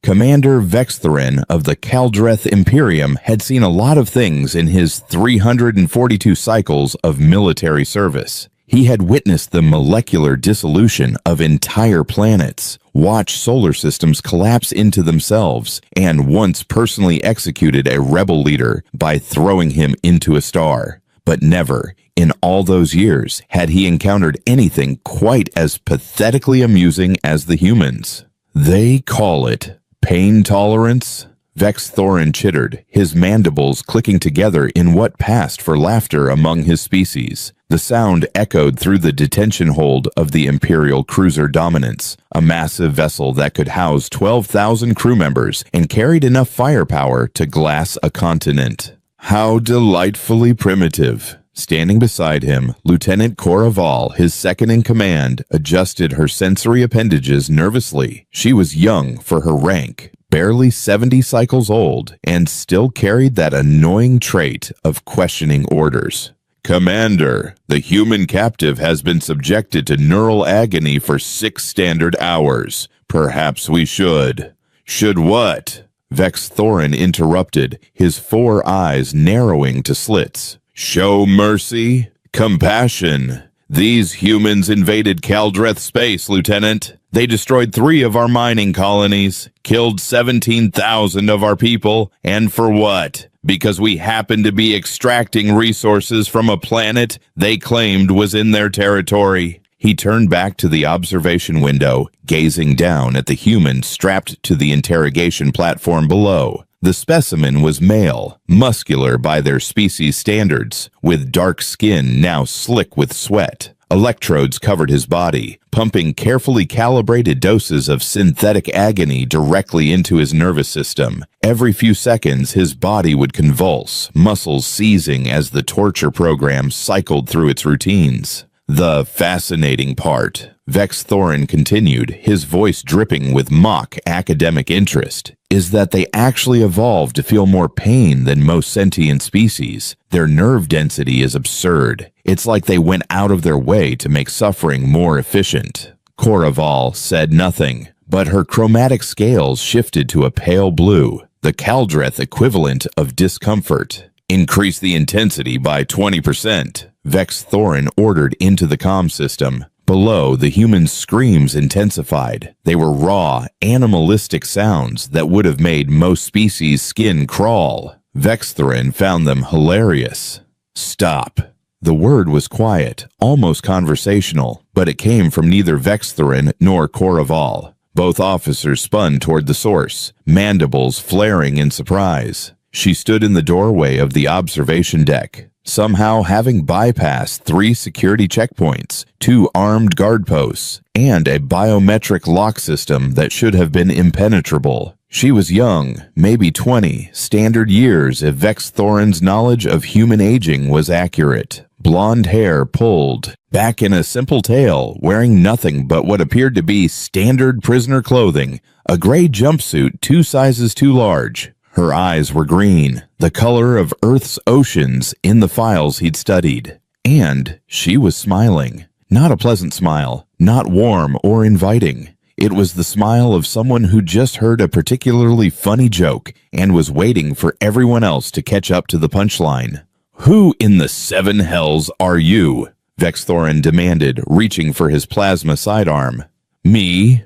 Commander Vextherin of the Kaldreth Imperium had seen a lot of things in his 342 cycles of military service. He had witnessed the molecular dissolution of entire planets, watched solar systems collapse into themselves, and once personally executed a rebel leader by throwing him into a star. But never, in all those years, had he encountered anything quite as pathetically amusing as the humans. They call it pain tolerance? Vextherin chittered, his mandibles clicking together in what passed for laughter among his species. The sound echoed through the detention hold of the Imperial cruiser Dominance, a massive vessel that could house 12,000 crew members and carried enough firepower to glass a continent. How delightfully primitive. Standing beside him, Lieutenant Coraval, his second-in-command, adjusted her sensory appendages nervously. She was young for her rank, barely 70 cycles old, and still carried that annoying trait of questioning orders. Commander, the human captive has been subjected to neural agony for 6 standard hours. Perhaps we should. Should what? Vextherin interrupted, his 4 eyes narrowing to slits. Show mercy? Compassion? These humans invaded Kaldreth space, Lieutenant. They destroyed 3 of our mining colonies, killed 17,000 of our people, and for what? Because we happened to be extracting resources from a planet they claimed was in their territory. He turned back to the observation window, gazing down at the human strapped to the interrogation platform below. The specimen was male, muscular by their species standards, with dark skin now slick with sweat. Electrodes covered his body, pumping carefully calibrated doses of synthetic agony directly into his nervous system. Every few seconds, his body would convulse, muscles seizing as the torture program cycled through its routines. The fascinating part, Vextherin continued, his voice dripping with mock academic interest, is that they actually evolved to feel more pain than most sentient species. Their nerve density is absurd. It's like they went out of their way to make suffering more efficient. Coraval said nothing, but her chromatic scales shifted to a pale blue, the Kaldreth equivalent of discomfort. Increase the intensity by 20%. Vextherin ordered into the comm system. Below, the human's screams intensified. They were raw, animalistic sounds that would have made most species' skin crawl. Vextherin found them hilarious. Stop. The word was quiet, almost conversational, but it came from neither Vextherin nor Coraval. Both officers spun toward the source, mandibles flaring in surprise. She stood in the doorway of the observation deck, somehow having bypassed 3 security checkpoints, 2 armed guard posts, and a biometric lock system that should have been impenetrable. She was young, maybe 20, standard years if Vextherin's knowledge of human aging was accurate. Blonde hair pulled back in a simple tail, wearing nothing but what appeared to be standard prisoner clothing, a gray jumpsuit 2 sizes too large. Her eyes were green, the color of Earth's oceans in the files he'd studied. And she was smiling. Not a pleasant smile, not warm or inviting. It was the smile of someone who just heard a particularly funny joke and was waiting for everyone else to catch up to the punchline. Who in the 7 hells are you? Vextherin demanded, reaching for his plasma sidearm. Me?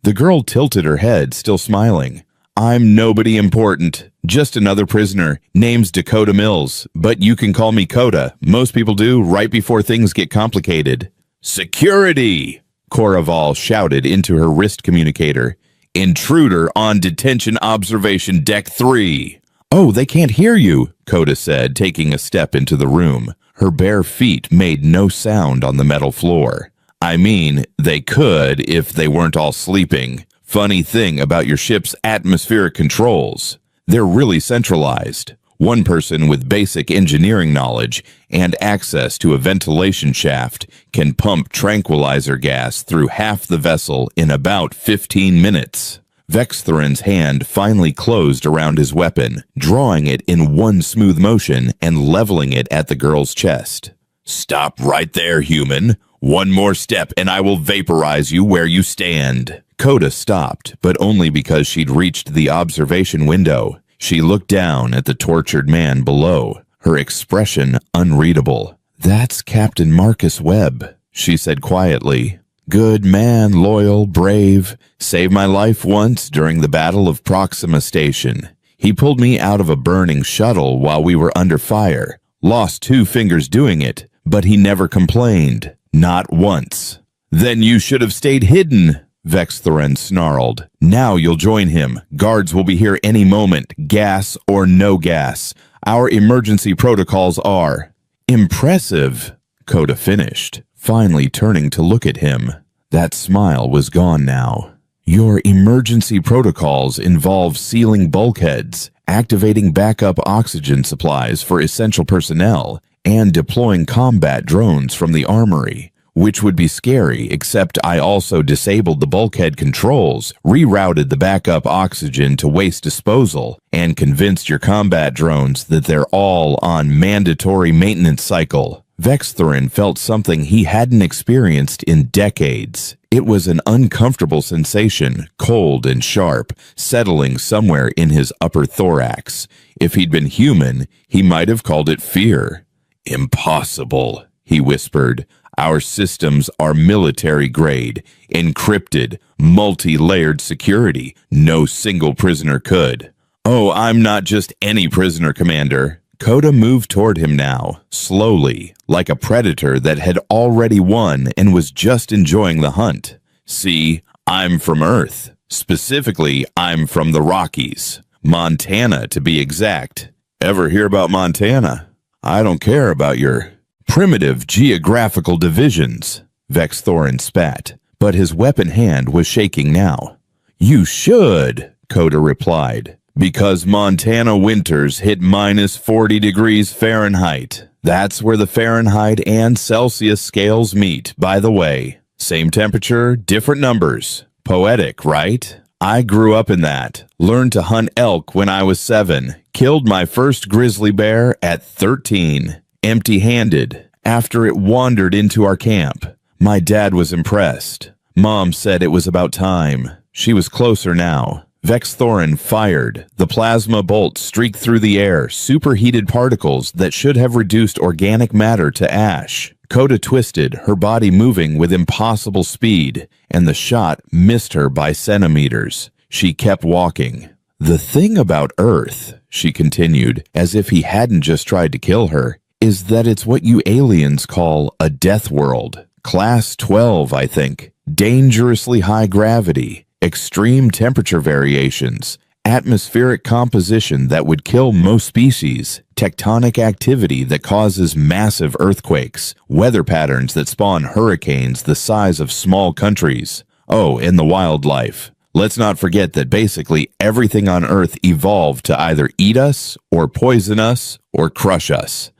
The girl tilted her head, still smiling. I'm nobody important, just another prisoner. Name's Dakota Mills, but you can call me Coda. Most people do right before things get complicated. Security! Coraval shouted into her wrist communicator. Intruder on detention observation deck 3. Oh, they can't hear you, Coda said, taking a step into the room. Her bare feet made no sound on the metal floor. I mean, they could if they weren't all sleeping. Funny thing about your ship's atmospheric controls, they're really centralized. One person with basic engineering knowledge and access to a ventilation shaft can pump tranquilizer gas through half the vessel in about 15 minutes. Vextherin's hand finally closed around his weapon, drawing it in one smooth motion and leveling it at the girl's chest. Stop right there, human. One more step and I will vaporize you where you stand. Coda stopped, but only because she'd reached the observation window. She looked down at the tortured man below, her expression unreadable. "That's Captain Marcus Webb," she said quietly. "Good man, loyal, brave. Saved my life once during the Battle of Proxima Station. He pulled me out of a burning shuttle while we were under fire. Lost 2 fingers doing it, but he never complained. Not once." "Then you should have stayed hidden," Vex Thorin snarled. "Now you'll join him. Guards will be here any moment, gas or no gas. Our emergency protocols are—" "Impressive," Coda finished, finally turning to look at him. That smile was gone now. "Your emergency protocols involve sealing bulkheads, activating backup oxygen supplies for essential personnel, and deploying combat drones from the armory. Which would be scary, except I also disabled the bulkhead controls, rerouted the backup oxygen to waste disposal, and convinced your combat drones that they're all on mandatory maintenance cycle." Vex Thorin felt something he hadn't experienced in decades. It was an uncomfortable sensation, cold and sharp, settling somewhere in his upper thorax. If he'd been human, he might have called it fear. "Impossible," he whispered. "Our systems are military grade, encrypted, multi-layered security. No single prisoner could." "Oh, I'm not just any prisoner, Commander." Coda moved toward him now, slowly, like a predator that had already won and was just enjoying the hunt. "See, I'm from Earth. Specifically, I'm from the Rockies. Montana, to be exact." "Ever hear about Montana?" "I don't care about your primitive geographical divisions," Vex Thorin spat, but his weapon hand was shaking now. "You should," Coda replied, "because Montana winters hit -40 degrees Fahrenheit. That's where the Fahrenheit and Celsius scales meet, by the way. Same temperature, different numbers. Poetic, right? I grew up in that. Learned to hunt elk when I was 7. Killed my first grizzly bear at 13. Empty-handed, after it wandered into our camp. My dad was impressed. Mom said it was about time. She was closer now." Vex Thorin fired. The plasma bolt streaked through the air, superheated particles that should have reduced organic matter to ash. Coda twisted, her body moving with impossible speed, and the shot missed her by centimeters. She kept walking. "The thing about Earth," she continued, as if he hadn't just tried to kill her, "is that it's what you aliens call a death world. Class 12, I think. Dangerously high gravity, extreme temperature variations, atmospheric composition that would kill most species, tectonic activity that causes massive earthquakes, weather patterns that spawn hurricanes the size of small countries. Oh, and the wildlife. Let's not forget that basically everything on Earth evolved to either eat us, or poison us, or crush us."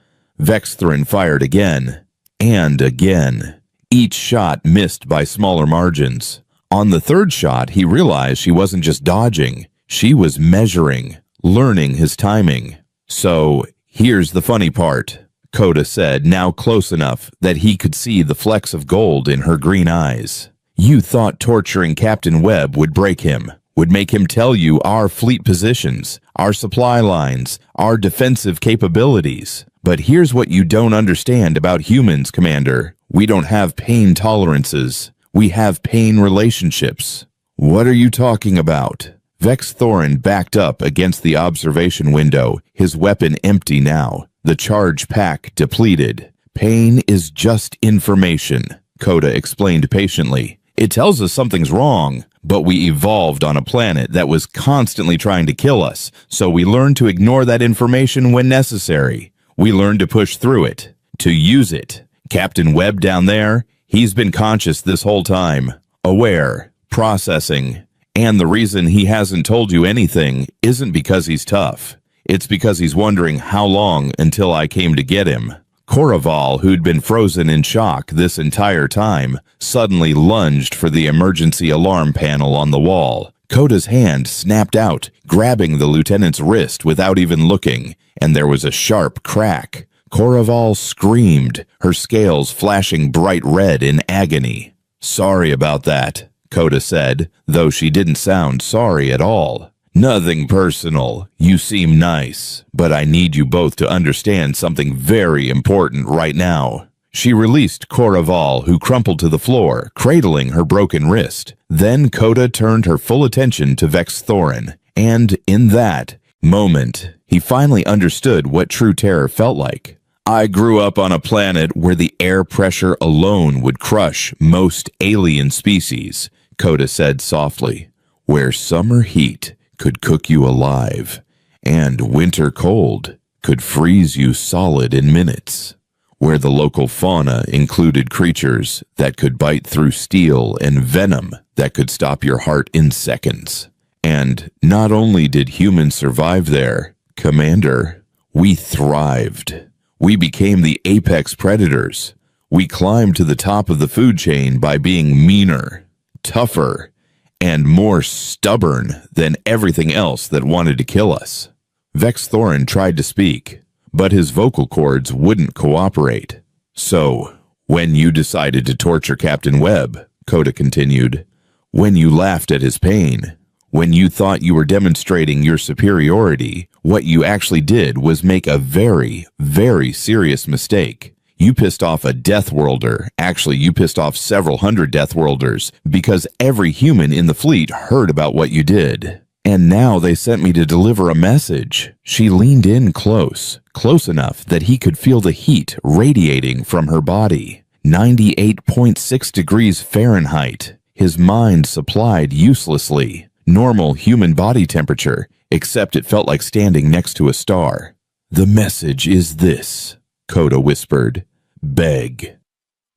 Vex Thorin fired again, and again. Each shot missed by smaller margins. On the third shot, he realized she wasn't just dodging. She was measuring, learning his timing. "So, here's the funny part," Coda said, now close enough that he could see the flecks of gold in her green eyes. "You thought torturing Captain Webb would break him, would make him tell you our fleet positions, our supply lines, our defensive capabilities. But here's what you don't understand about humans, Commander. We don't have pain tolerances. We have pain relationships." "What are you talking about?" Vex Thorin backed up against the observation window, his weapon empty now, the charge pack depleted. "Pain is just information," Coda explained patiently. "It tells us something's wrong, but we evolved on a planet that was constantly trying to kill us, so we learned to ignore that information when necessary. We learned to push through it, to use it. Captain Webb down there, he's been conscious this whole time, aware, processing. And the reason he hasn't told you anything isn't because he's tough. It's because he's wondering how long until I came to get him." Coraval, who'd been frozen in shock this entire time, suddenly lunged for the emergency alarm panel on the wall. Coda's hand snapped out, grabbing the lieutenant's wrist without even looking, and there was a sharp crack. Coraval screamed, her scales flashing bright red in agony. "Sorry about that," Coda said, though she didn't sound sorry at all. Nothing personal. You seem nice, but I need you both to understand something very important right now. She released Coraval, who crumpled to the floor, cradling her broken wrist. Then Coda turned her full attention to Vex Thorin, and in that moment, he finally understood what true terror felt like. I grew up on a planet where the air pressure alone would crush most alien species, Coda said softly, where summer heat could cook you alive, and winter cold could freeze you solid in minutes, where the local fauna included creatures that could bite through steel and venom that could stop your heart in seconds. And not only did humans survive there, Commander, we thrived. We became the apex predators. We climbed to the top of the food chain by being meaner, tougher, and more stubborn than everything else that wanted to kill us. Vex Thorin tried to speak, but his vocal cords wouldn't cooperate. So, when you decided to torture Captain Webb, Coda continued, when you laughed at his pain, when you thought you were demonstrating your superiority, what you actually did was make a very, very serious mistake. You pissed off a Deathworlder. Actually, you pissed off several hundred Deathworlders because every human in the fleet heard about what you did. And now they sent me to deliver a message. She leaned in close enough that he could feel the heat radiating from her body. 98.6 degrees Fahrenheit. His mind supplied uselessly. Normal human body temperature, except it felt like standing next to a star. The message is this, Coda whispered. Beg.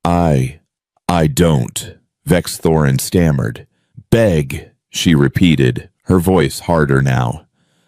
I don't, Vex Thorin stammered. Beg, she repeated, her voice harder now.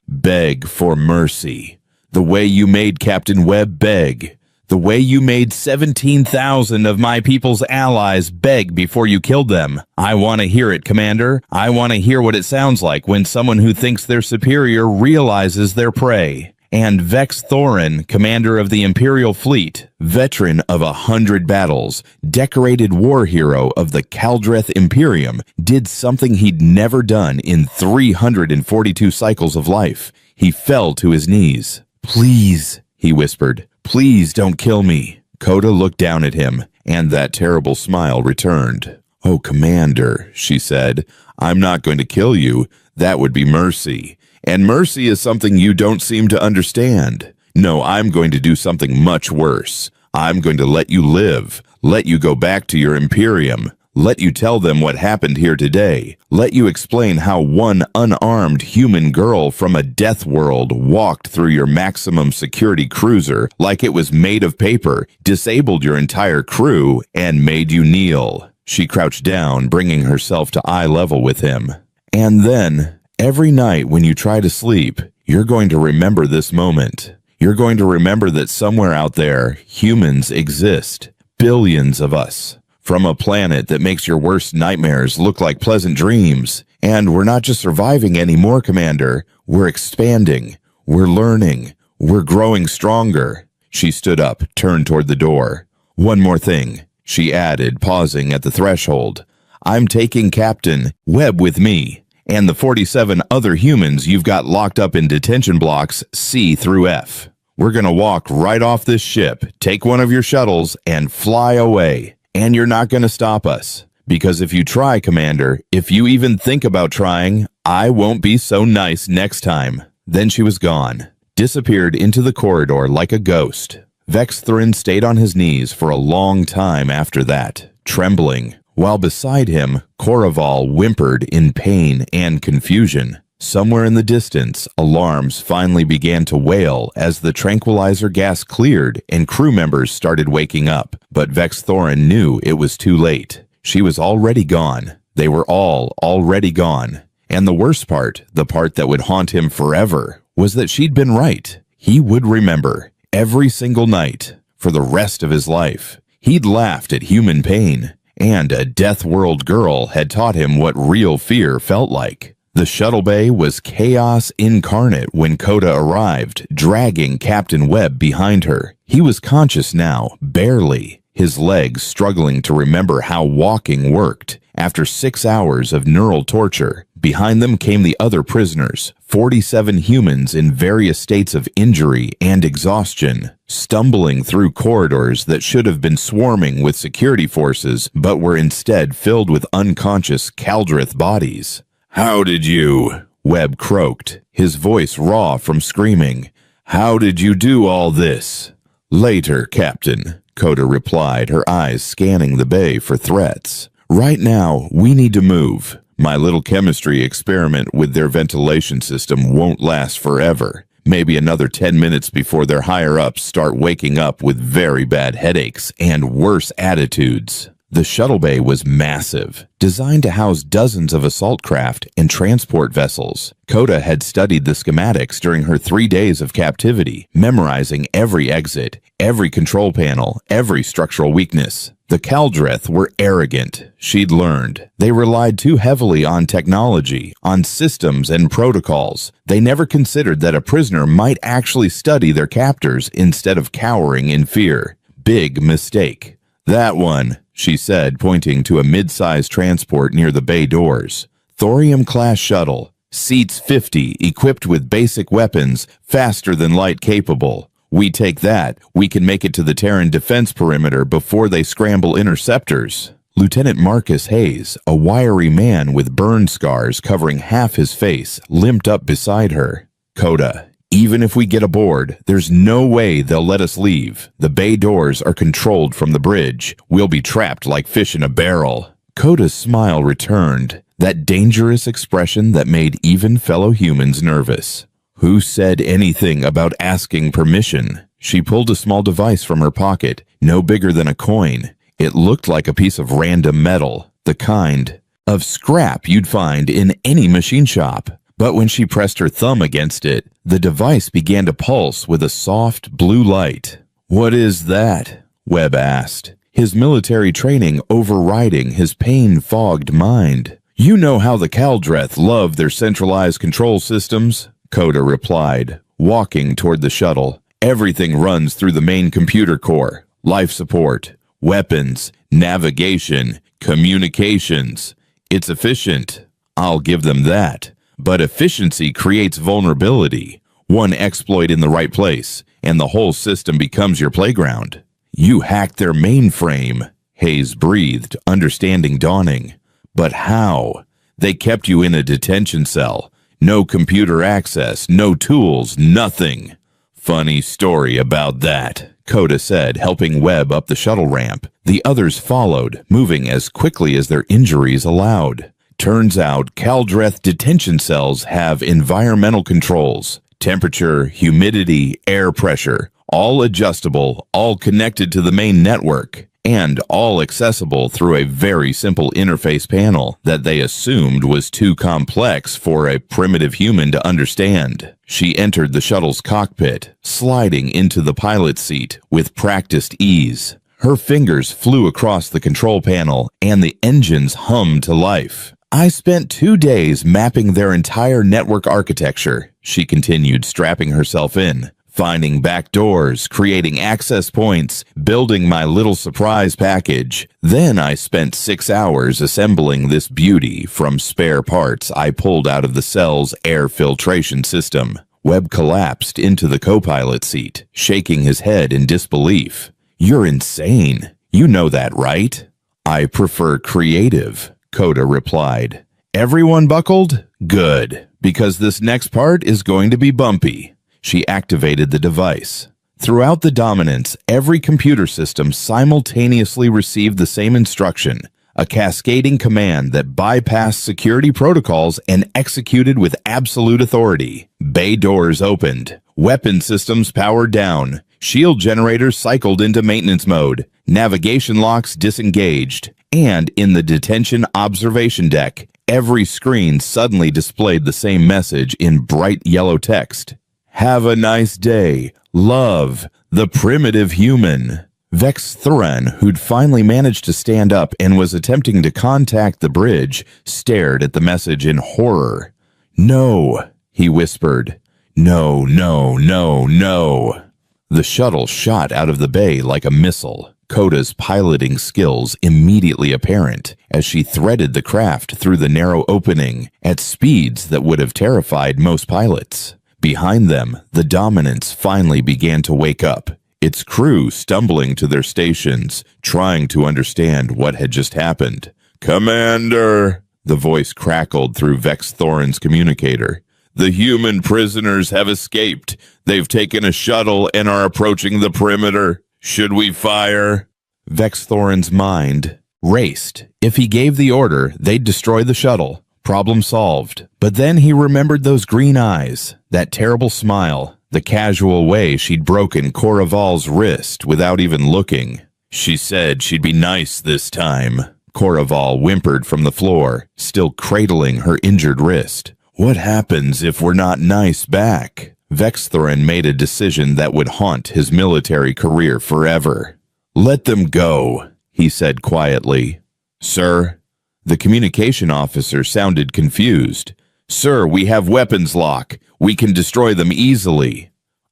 Beg for mercy. The way you made Captain Webb beg. The way you made 17,000 of my people's allies beg before you killed them. I want to hear it, Commander. I want to hear what it sounds like when someone who thinks they're superior realizes their prey. And Vex Thorin, commander of the Imperial Fleet, veteran of 100 battles, decorated war hero of the Caldreth Imperium, did something he'd never done in 342 cycles of life. He fell to his knees. Please, he whispered, please don't kill me. Coda looked down at him, and that terrible smile returned. Oh, Commander, she said, I'm not going to kill you. That would be mercy. And mercy is something you don't seem to understand. No, I'm going to do something much worse. I'm going to let you live, let you go back to your Imperium, let you tell them what happened here today, let you explain how one unarmed human girl from a death world walked through your maximum security cruiser like it was made of paper, disabled your entire crew, and made you kneel. She crouched down, bringing herself to eye level with him. And then, every night when you try to sleep, you're going to remember this moment. You're going to remember that somewhere out there, humans exist. Billions of us. From a planet that makes your worst nightmares look like pleasant dreams. And we're not just surviving anymore, Commander. We're expanding. We're learning. We're growing stronger. She stood up, turned toward the door. One more thing, she added, pausing at the threshold. I'm taking Captain Webb with me. And the 47 other humans you've got locked up in detention blocks C through F. We're going to walk right off this ship, take one of your shuttles, and fly away. And you're not going to stop us. Because if you try, Commander, if you even think about trying, I won't be so nice next time. Then she was gone, disappeared into the corridor like a ghost. Vex Thorin stayed on his knees for a long time after that, trembling, while beside him, Coraval whimpered in pain and confusion. Somewhere in the distance, alarms finally began to wail as the tranquilizer gas cleared and crew members started waking up. But Vex Thorin knew it was too late. She was already gone. They were all already gone. And the worst part, the part that would haunt him forever, was that she'd been right. He would remember every single night for the rest of his life. He'd laughed at human pain. And a Death World girl had taught him what real fear felt like. The shuttle bay was chaos incarnate when Coda arrived, dragging Captain Webb behind her. He was conscious now, barely. his legs struggling to remember how walking worked. After 6 hours of neural torture, behind them came the other prisoners, 47 humans in various states of injury and exhaustion, stumbling through corridors that should have been swarming with security forces but were instead filled with unconscious Caldrith bodies. "How did you?" Webb croaked, his voice raw from screaming. "How did you do all this?" "Later, Captain," Coda replied, her eyes scanning the bay for threats. "Right now, we need to move. My little chemistry experiment with their ventilation system won't last forever. Maybe another 10 minutes before their higher-ups start waking up with very bad headaches and worse attitudes." The shuttle bay was massive, designed to house dozens of assault craft and transport vessels. Coda had studied the schematics during her 3 days of captivity, memorizing every exit, every control panel, every structural weakness. The Caldreth were arrogant, she'd learned. They relied too heavily on technology, on systems and protocols. They never considered that a prisoner might actually study their captors instead of cowering in fear. Big mistake. "That one," she said, pointing to a mid-sized transport near the bay doors. "Thorium-class shuttle. Seats 50, equipped with basic weapons, faster than light capable. We take that, we can make it to the Terran defense perimeter before they scramble interceptors." Lieutenant Marcus Hayes, a wiry man with burn scars covering half his face, limped up beside her. "Coda, even if we get aboard, there's no way they'll let us leave. The bay doors are controlled from the bridge. We'll be trapped like fish in a barrel." Coda's smile returned, that dangerous expression that made even fellow humans nervous. "Who said anything about asking permission?" She pulled a small device from her pocket, no bigger than a coin. It looked like a piece of random metal, the kind of scrap you'd find in any machine shop. But when she pressed her thumb against it, the device began to pulse with a soft blue light. "What is that?" Webb asked, his military training overriding his pain-fogged mind. "You know how the Caldreth love their centralized control systems?" Coda replied, walking toward the shuttle. "Everything runs through the main computer core. Life support, weapons, navigation, communications. It's efficient. I'll give them that. But efficiency creates vulnerability. One exploit in the right place, and the whole system becomes your playground." "You hacked their mainframe," Hayes breathed, understanding dawning. "But how? They kept you in a detention cell. No computer access, no tools, nothing." "Funny story about that," Coda said, helping Webb up the shuttle ramp. The others followed, moving as quickly as their injuries allowed. "Turns out Caldreth detention cells have environmental controls. Temperature, humidity, air pressure, all adjustable, all connected to the main network, and all accessible through a very simple interface panel that they assumed was too complex for a primitive human to understand." She entered the shuttle's cockpit, sliding into the pilot's seat with practiced ease. Her fingers flew across the control panel, and the engines hummed to life. "I spent 2 days mapping their entire network architecture," she continued, strapping herself in. "Finding back doors, creating access points, building my little surprise package. Then I spent 6 hours assembling this beauty from spare parts I pulled out of the cell's air filtration system." Webb collapsed into the co-pilot seat, shaking his head in disbelief. "You're insane. You know that, right?" "I prefer creative," Coda replied. "Everyone buckled? Good, because this next part is going to be bumpy." She activated the device. Throughout the Dominance, every computer system simultaneously received the same instruction, a cascading command that bypassed security protocols and executed with absolute authority. Bay doors opened. Weapon systems powered down. Shield generators cycled into maintenance mode. Navigation locks disengaged. And in the detention observation deck, every screen suddenly displayed the same message in bright yellow text. "Have a nice day. Love, the primitive human." Vex Thuran, who'd finally managed to stand up and was attempting to contact the bridge, stared at the message in horror. "No," he whispered. "No, no, no, no." The shuttle shot out of the bay like a missile. Koda's piloting skills immediately apparent as she threaded the craft through the narrow opening at speeds that would have terrified most pilots. Behind them, the Dominance finally began to wake up, its crew stumbling to their stations, trying to understand what had just happened. "Commander," the voice crackled through Vex Thorin's communicator. "The human prisoners have escaped. They've taken a shuttle and are approaching the perimeter. Should we fire?" Vex Thorin's mind raced. If he gave the order, they'd destroy the shuttle. Problem solved. But then he remembered those green eyes, that terrible smile, the casual way she'd broken Coraval's wrist without even looking. "She said she'd be nice this time." Coraval whimpered from the floor, still cradling her injured wrist. "What happens if we're not nice back?" Vex Thorin made a decision that would haunt his military career forever. "Let them go," he said quietly. "Sir?" The communication officer sounded confused. "Sir, we have weapons lock. We can destroy them easily."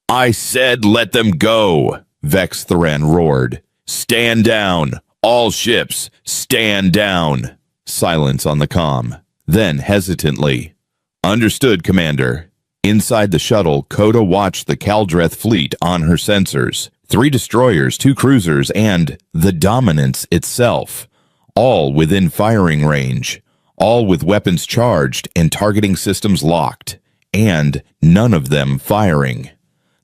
"I said let them go," Vex Thorin roared. "Stand down. All ships, stand down." Silence on the comm. Then, hesitantly, "Understood, Commander." Inside the shuttle, Coda watched the Caldreth fleet on her sensors. 3 destroyers, 2 cruisers, and the Dominance itself. All within firing range. All with weapons charged and targeting systems locked. And none of them firing.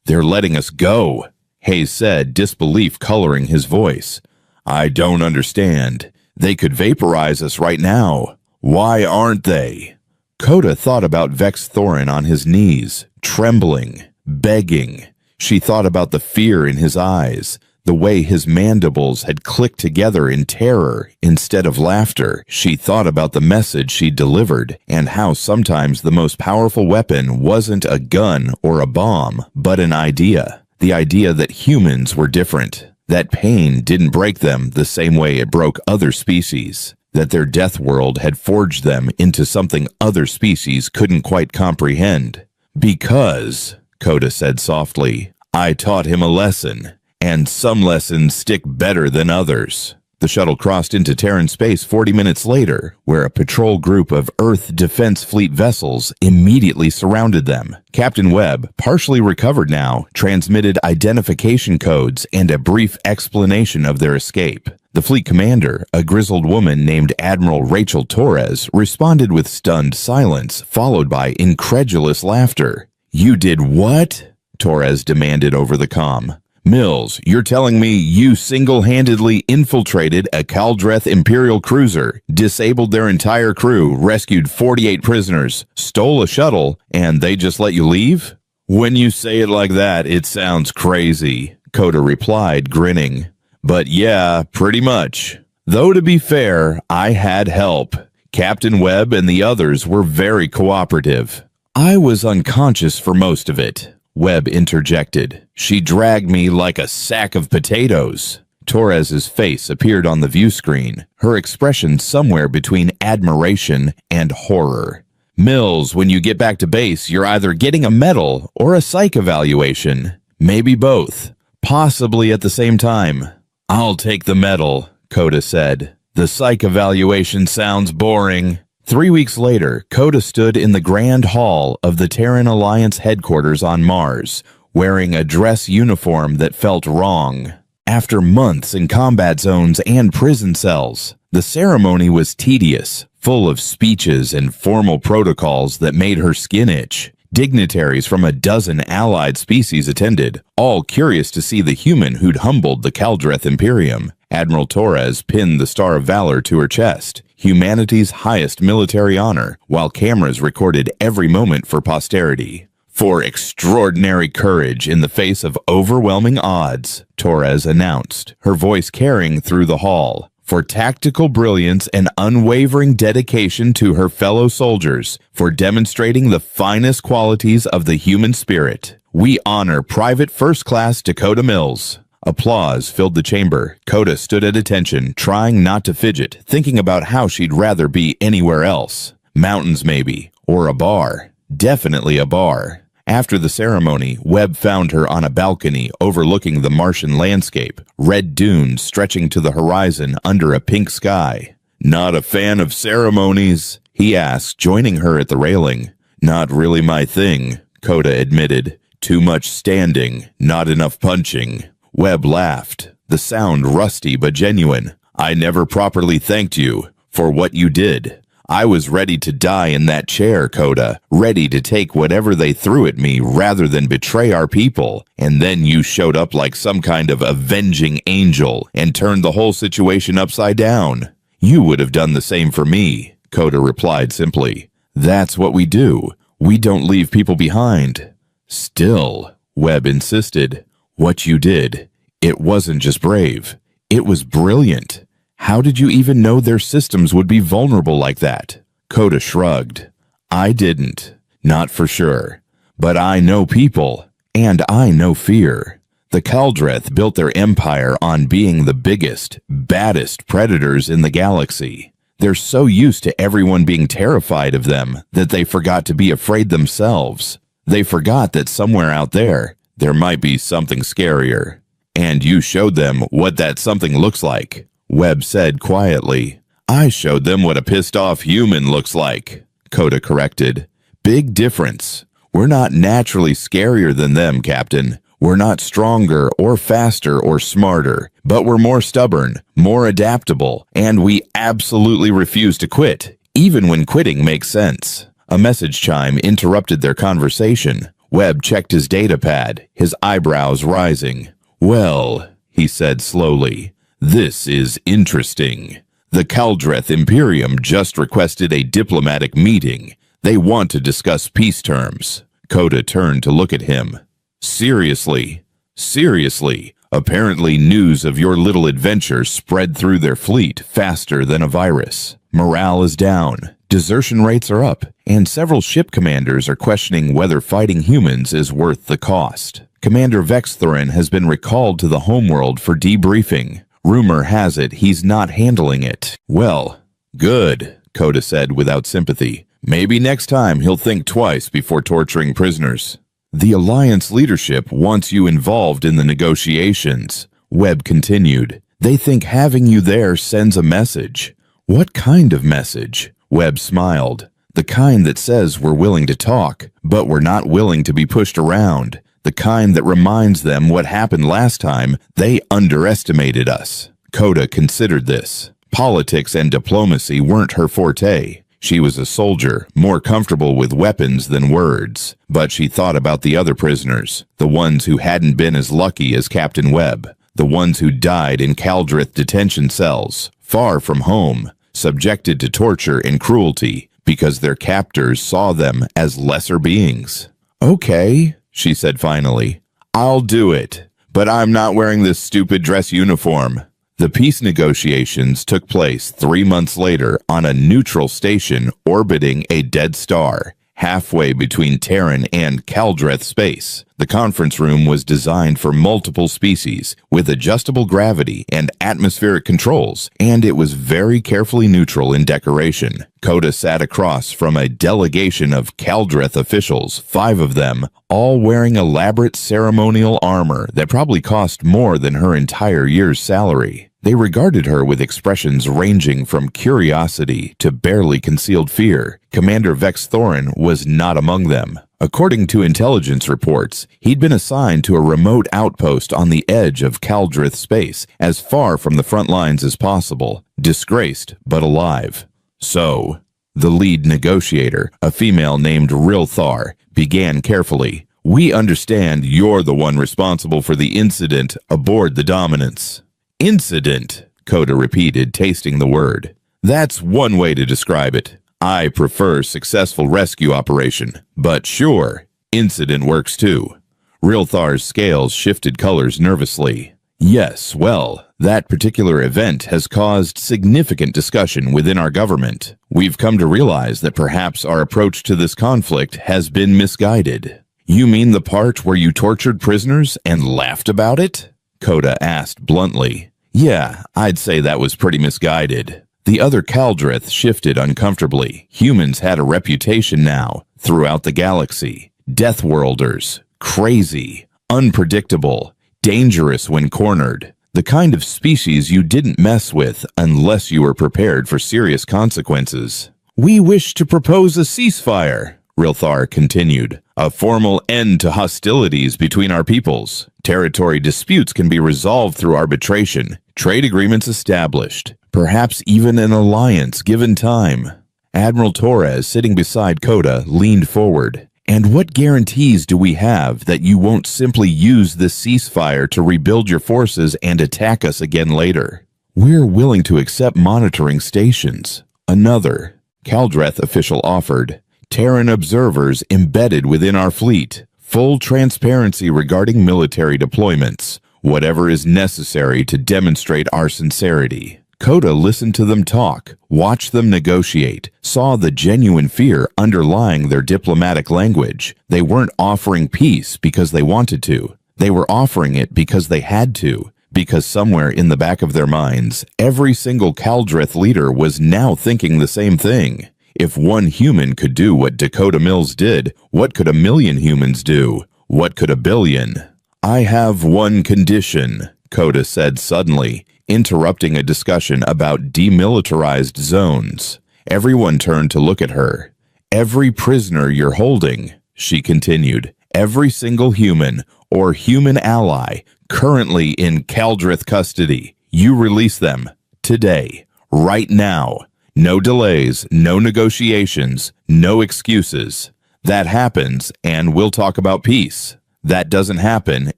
"They're letting us go," Hayes said, disbelief coloring his voice. "I don't understand. They could vaporize us right now. Why aren't they?" Coda thought about Vex Thorin on his knees, trembling, begging. She thought about the fear in his eyes, the way his mandibles had clicked together in terror instead of laughter. She thought about the message she delivered and how sometimes the most powerful weapon wasn't a gun or a bomb, but an idea. The idea that humans were different, that pain didn't break them the same way it broke other species, that their death world had forged them into something other species couldn't quite comprehend. "Because," Coda said softly, "I taught him a lesson, and some lessons stick better than others." The shuttle crossed into Terran space 40 minutes later, where a patrol group of Earth Defense Fleet vessels immediately surrounded them. Captain Webb, partially recovered now, transmitted identification codes and a brief explanation of their escape. The fleet commander, a grizzled woman named Admiral Rachel Torres, responded with stunned silence, followed by incredulous laughter. "You did what?" Torres demanded over the comm. "Mills, you're telling me you single-handedly infiltrated a Caldreth Imperial cruiser, disabled their entire crew, rescued 48 prisoners, stole a shuttle, and they just let you leave?" "When you say it like that, it sounds crazy," Coda replied, grinning. "But yeah, pretty much. Though to be fair, I had help. Captain Webb and the others were very cooperative." "I was unconscious for most of it," Webb interjected. "She dragged me like a sack of potatoes." Torres's face appeared on the view screen, her expression somewhere between admiration and horror. "Mills, when you get back to base, you're either getting a medal or a psych evaluation. Maybe both. Possibly at the same time." "I'll take the medal," Coda said. "The psych evaluation sounds boring." 3 weeks later, Coda stood in the Grand Hall of the Terran Alliance headquarters on Mars, wearing a dress uniform that felt wrong. After months in combat zones and prison cells, the ceremony was tedious, full of speeches and formal protocols that made her skin itch. Dignitaries from a dozen allied species attended, all curious to see the human who'd humbled the Caldreth Imperium. Admiral Torres pinned the Star of Valor to her chest, humanity's highest military honor, while cameras recorded every moment for posterity. "For extraordinary courage in the face of overwhelming odds," Torres announced, her voice carrying through the hall. "For tactical brilliance and unwavering dedication to her fellow soldiers, for demonstrating the finest qualities of the human spirit, we honor Private First Class Dakota Mills." Applause filled the chamber. Coda stood at attention, trying not to fidget, thinking about how she'd rather be anywhere else. Mountains maybe, or a bar. Definitely a bar. After the ceremony, Webb found her on a balcony overlooking the Martian landscape, red dunes stretching to the horizon under a pink sky. "Not a fan of ceremonies?" he asked, joining her at the railing. "Not really my thing," Coda admitted. "Too much standing, not enough punching." Webb laughed, the sound rusty but genuine. "I never properly thanked you for what you did. I was ready to die in that chair, Coda, ready to take whatever they threw at me rather than betray our people. And then you showed up like some kind of avenging angel and turned the whole situation upside down." "You would have done the same for me," Coda replied simply. "That's what we do. We don't leave people behind." "Still," Webb insisted, "what you did, it wasn't just brave. It was brilliant. How did you even know their systems would be vulnerable like that?" Coda shrugged. "I didn't. Not for sure. But I know people, and I know fear. The Kaldreth built their empire on being the biggest, baddest predators in the galaxy. They're so used to everyone being terrified of them that they forgot to be afraid themselves. They forgot that somewhere out there might be something scarier. And you showed them what that something looks like," Webb said quietly. "I showed them what a pissed-off human looks like," Coda corrected. "Big difference. We're not naturally scarier than them, Captain. We're not stronger or faster or smarter, but we're more stubborn, more adaptable, and we absolutely refuse to quit, even when quitting makes sense." A message chime interrupted their conversation. Webb checked his datapad, his eyebrows rising. "Well," he said slowly, "this is interesting. The Kaldreth Imperium just requested a diplomatic meeting. They want to discuss peace terms." Coda turned to look at him. "Seriously? Seriously? Apparently news of your little adventure spread through their fleet faster than a virus. Morale is down, desertion rates are up, and several ship commanders are questioning whether fighting humans is worth the cost. Commander Vexthorin has been recalled to the homeworld for debriefing. Rumor has it he's not handling it well." "Good," Coda said without sympathy. "Maybe next time he'll think twice before torturing prisoners." "The Alliance leadership wants you involved in the negotiations," Webb continued. "They think having you there sends a message." "What kind of message?" Webb smiled. "The kind that says we're willing to talk, but we're not willing to be pushed around. The kind that reminds them what happened last time they underestimated us." Coda considered this. Politics and diplomacy weren't her forte. She was a soldier, more comfortable with weapons than words. But she thought about the other prisoners, the ones who hadn't been as lucky as Captain Webb, the ones who died in Kaldreth detention cells, far from home, subjected to torture and cruelty because their captors saw them as lesser beings. "Okay," she said finally. "I'll do it, but I'm not wearing this stupid dress uniform." The peace negotiations took place 3 months later on a neutral station orbiting a dead star, halfway between Terran and Kaldreth space. The conference room was designed for multiple species, with adjustable gravity and atmospheric controls, and it was very carefully neutral in decoration. Coda sat across from a delegation of Kaldreth officials, 5 of them, all wearing elaborate ceremonial armor that probably cost more than her entire year's salary. They regarded her with expressions ranging from curiosity to barely concealed fear. Commander Vexthorin was not among them. According to intelligence reports, he'd been assigned to a remote outpost on the edge of Kaldreth space, as far from the front lines as possible, disgraced but alive. "So," the lead negotiator, a female named Rilthar, began carefully, "we understand you're the one responsible for the incident aboard the Dominance." "Incident," Coda repeated, tasting the word. "That's one way to describe it. I prefer successful rescue operation, but sure, incident works too." Rilthar's scales shifted colors nervously. "Yes, well, that particular event has caused significant discussion within our government. We've come to realize that perhaps our approach to this conflict has been misguided." "You mean the part where you tortured prisoners and laughed about it?" Coda asked bluntly. "Yeah, I'd say that was pretty misguided." The other Kaldreth shifted uncomfortably. Humans had a reputation now, throughout the galaxy. Deathworlders. Crazy. Unpredictable. Dangerous when cornered. The kind of species you didn't mess with unless you were prepared for serious consequences. We wish to propose a ceasefire, Rilthar continued. A formal end to hostilities between our peoples. Territory disputes can be resolved through arbitration. Trade agreements established. Perhaps even an alliance given time. Admiral Torres, sitting beside Coda, leaned forward. And what guarantees do we have that you won't simply use this ceasefire to rebuild your forces and attack us again later? We're willing to accept monitoring stations. Another Caldreth official offered. Terran observers embedded within our fleet. Full transparency regarding military deployments. Whatever is necessary to demonstrate our sincerity. Coda listened to them talk, watched them negotiate, saw the genuine fear underlying their diplomatic language. They weren't offering peace because they wanted to. They were offering it because they had to, because somewhere in the back of their minds, every single Caldreth leader was now thinking the same thing. If one human could do what Dakota Mills did, what could a million humans do? What could a billion? I have one condition, Coda said suddenly, interrupting a discussion about demilitarized zones. Everyone turned to look at her. Every prisoner you're holding, she continued, every single human or human ally currently in Caldreth custody, you release them today, right now. No delays, no negotiations, no excuses. That happens, and we'll talk about peace. That doesn't happen,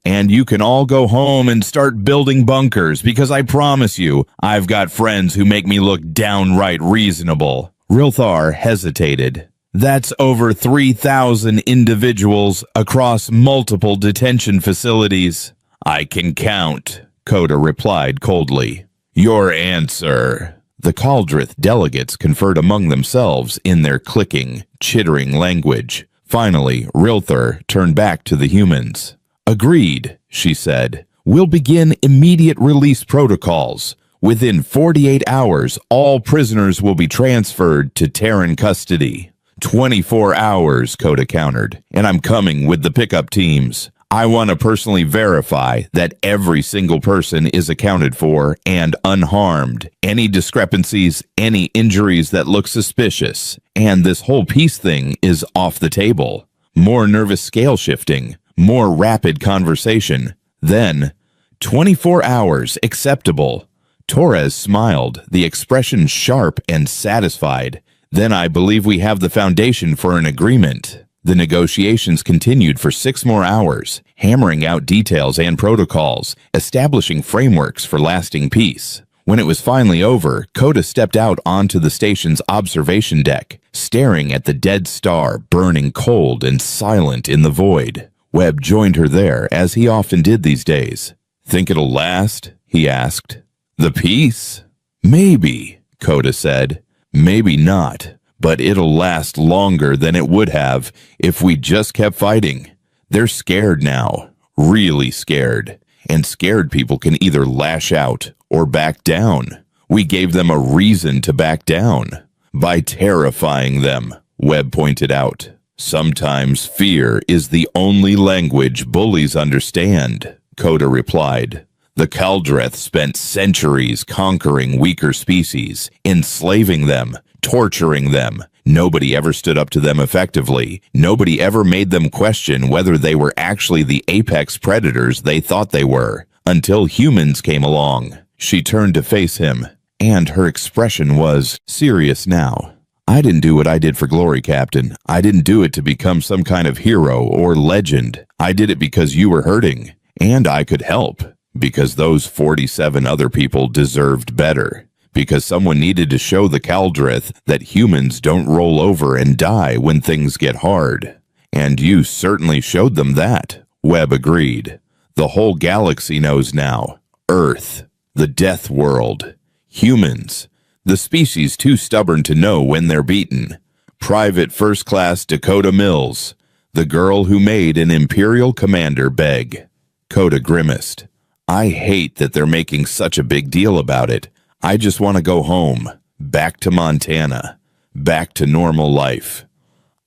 and you can all go home and start building bunkers, because I promise you, I've got friends who make me look downright reasonable. Rilthar hesitated. That's over 3,000 individuals across multiple detention facilities. I can count, Coda replied coldly. Your answer. The Caldreth delegates conferred among themselves in their clicking, chittering language. Finally, Rilthar turned back to the humans. Agreed, she said. We'll begin immediate release protocols. Within 48 hours, all prisoners will be transferred to Terran custody. 24 hours, Coda countered, and I'm coming with the pickup teams. I want to personally verify that every single person is accounted for and unharmed. Any discrepancies, any injuries that look suspicious. And this whole peace thing is off the table. More nervous scale shifting. More rapid conversation. Then, 24 hours acceptable. Torres smiled, the expression sharp and satisfied. Then I believe we have the foundation for an agreement. The negotiations continued for 6 more hours, hammering out details and protocols, establishing frameworks for lasting peace. When it was finally over, Coda stepped out onto the station's observation deck, staring at the dead star burning cold and silent in the void. Webb joined her there, as he often did these days. Think it'll last? He asked. The peace? Maybe, Coda said. Maybe not. But it'll last longer than it would have if we just kept fighting. They're scared now, really scared. And scared people can either lash out or back down. We gave them a reason to back down. By terrifying them, Webb pointed out. Sometimes fear is the only language bullies understand, Coda replied. The Caldreth spent centuries conquering weaker species, enslaving them, torturing them. Nobody ever stood up to them effectively. Nobody ever made them question whether they were actually the apex predators they thought they were, until humans came along. She turned to face him, and her expression was serious now. I didn't do what I did for glory, Captain. I didn't do it to become some kind of hero or legend. I did it because you were hurting, and I could help, because those 47 other people deserved better. Because someone needed to show the Caldreth that humans don't roll over and die when things get hard. And you certainly showed them that, Webb agreed. The whole galaxy knows now. Earth, the Deathworld, humans, the species too stubborn to know when they're beaten. Private First Class Dakota Mills, the girl who made an Imperial commander beg. Coda grimaced. I hate that they're making such a big deal about it. I just want to go home, back to Montana, back to normal life.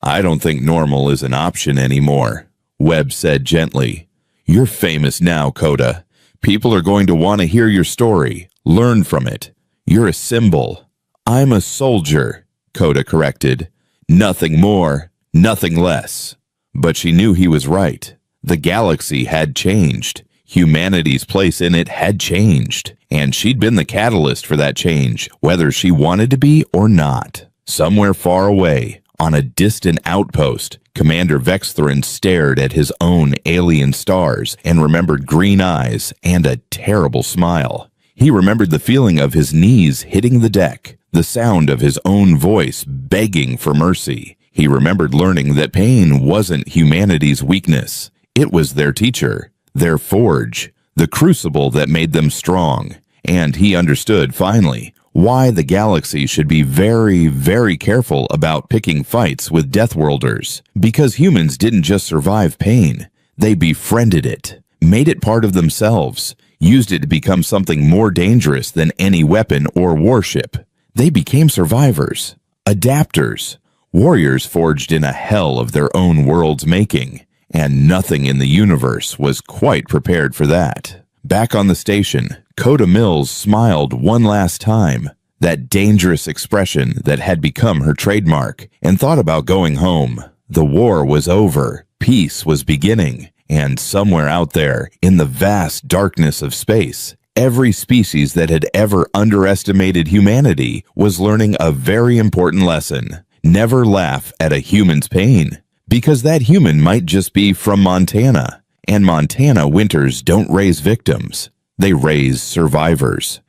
I don't think normal is an option anymore, Webb said gently. You're famous now, Coda. People are going to want to hear your story, learn from it. You're a symbol. I'm a soldier, Coda corrected. Nothing more, nothing less. But she knew he was right. The galaxy had changed. Humanity's place in it had changed. And she'd been the catalyst for that change, whether she wanted to be or not. Somewhere far away, on a distant outpost, Commander Vextherin stared at his own alien stars and remembered green eyes and a terrible smile. He remembered the feeling of his knees hitting the deck, the sound of his own voice begging for mercy. He remembered learning that pain wasn't humanity's weakness. It was their teacher, their forge, the crucible that made them strong. And he understood, finally, why the galaxy should be very, very careful about picking fights with Deathworlders. Because humans didn't just survive pain. They befriended it, made it part of themselves, used it to become something more dangerous than any weapon or warship. They became survivors, adapters, warriors forged in a hell of their own world's making. And nothing in the universe was quite prepared for that. Back on the station, Coda Mills smiled one last time, that dangerous expression that had become her trademark, and thought about going home. The war was over, peace was beginning, and somewhere out there, in the vast darkness of space, every species that had ever underestimated humanity was learning a very important lesson. Never laugh at a human's pain, because that human might just be from Montana. And Montana winters don't raise victims, they raise survivors.